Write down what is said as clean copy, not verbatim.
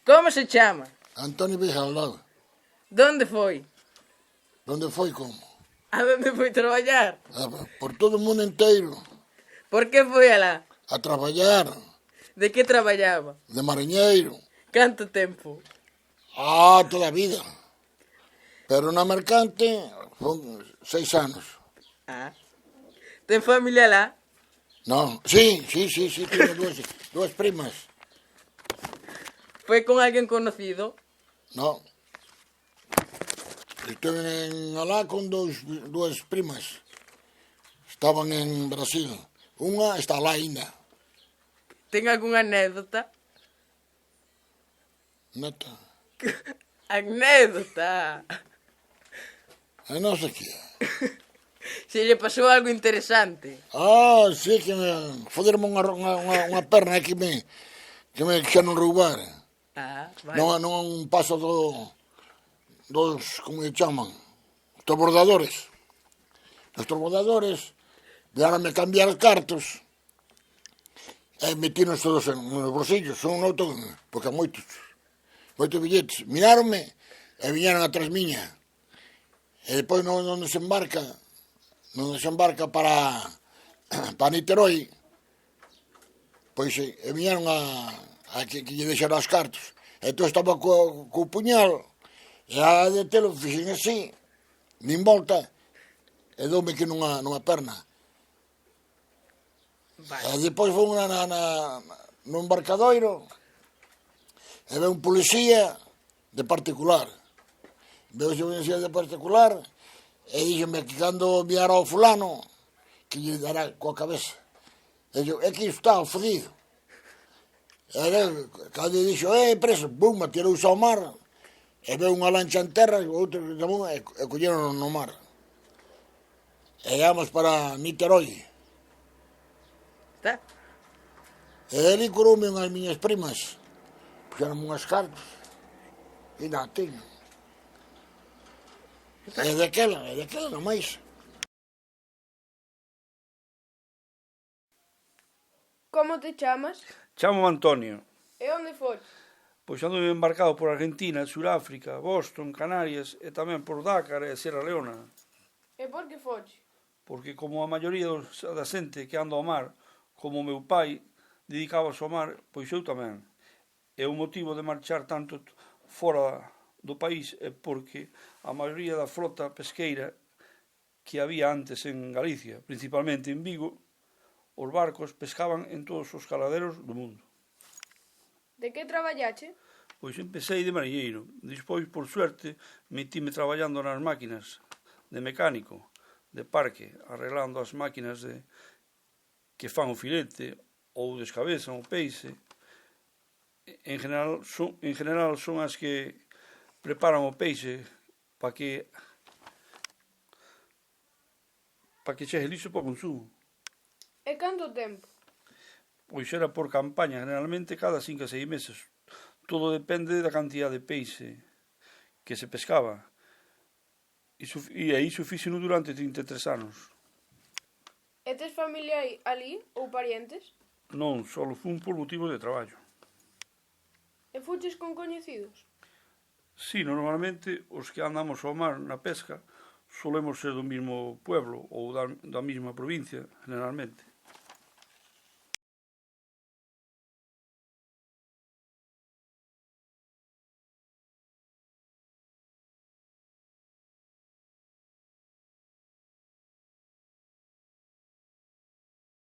Como se chama? Antonio Bijaldado. Donde foi? Onde foi como? A donde foi traballar? Por todo o mundo inteiro. Por que foi alá? A traballar. De que traballaba? De mariñeiro. Canto tempo? Toda a vida. Pero na mercante, son 6 anos. Ten familia alá? Non, sí, teño dúas primas. Foi con alguén conocido? Non. Estuve alá con dúas primas. Estaban en Brasil. Unha está lá ainda. Ten algunha anécdota? Neta. Anécdota? Non sei que é. Se lle pasou algo interesante. Sí, que me foderme unha perna que me xa non roubar. Vale. Non un paso dos, como lle chaman, os bordadores. Os bordadores dearonme cambiar cartos e metinos todos nos bolsillos. Son outro, porque moitos billetes. Miráronme e viñeron atrás miña. E depois non desembarca para Niterói, pois e viñeron a que lle deixaron as cartas. Entón estaba co puñal, e a detelo fixen así, nin volta, e doume que nunha perna. E depois foi no embarcadoiro, e ve un policía de particular. Veo xe un policía de particular, e díxeme que cando viara ao fulano, que lle dará coa cabeza. E dixo, é que está fodido. E cando lle dixo, preso, bum, atirouse ao mar, e veu unha lancha en terra, e outro e colleron no mar. E íamos para Niterói. Está? E ali curoume unhas miñas primas, puxeron unhas cartas, e na teño. E daquela non máis. Como te chamas? Chámome Antonio. E onde foches? Pois ando embarcado por Argentina, Suráfrica, Boston, Canarias e tamén por Dakar e Sierra Leona. E por que foches? Porque como a maioría da xente que anda ao mar, como o meu pai dedicábase ao mar, pois eu tamén. E o motivo de marchar tanto fora do país é porque a maioría da frota pesqueira que había antes en Galicia, principalmente en Vigo, os barcos pescaban en todos os caladeros do mundo. De que traballache? Pois empecé de mariñeiro, despois, por suerte, metíme traballando nas máquinas de mecánico, de parque, arreglando as máquinas que fan o filete ou descabezan o peixe. En general son as que preparan o peixe para que chegue listo para o consumo. E canto tempo? Pois era por campaña, generalmente cada 5 a 6 meses. Todo depende da cantidad de peixe que se pescaba. E iso fíxeno durante 33 anos. E tes familia ali ou parientes? Non, só fun por motivos de traballo. E fuches con coñecidos? Si, normalmente os que andamos ao mar na pesca solemos ser do mesmo pueblo ou da mesma provincia, generalmente.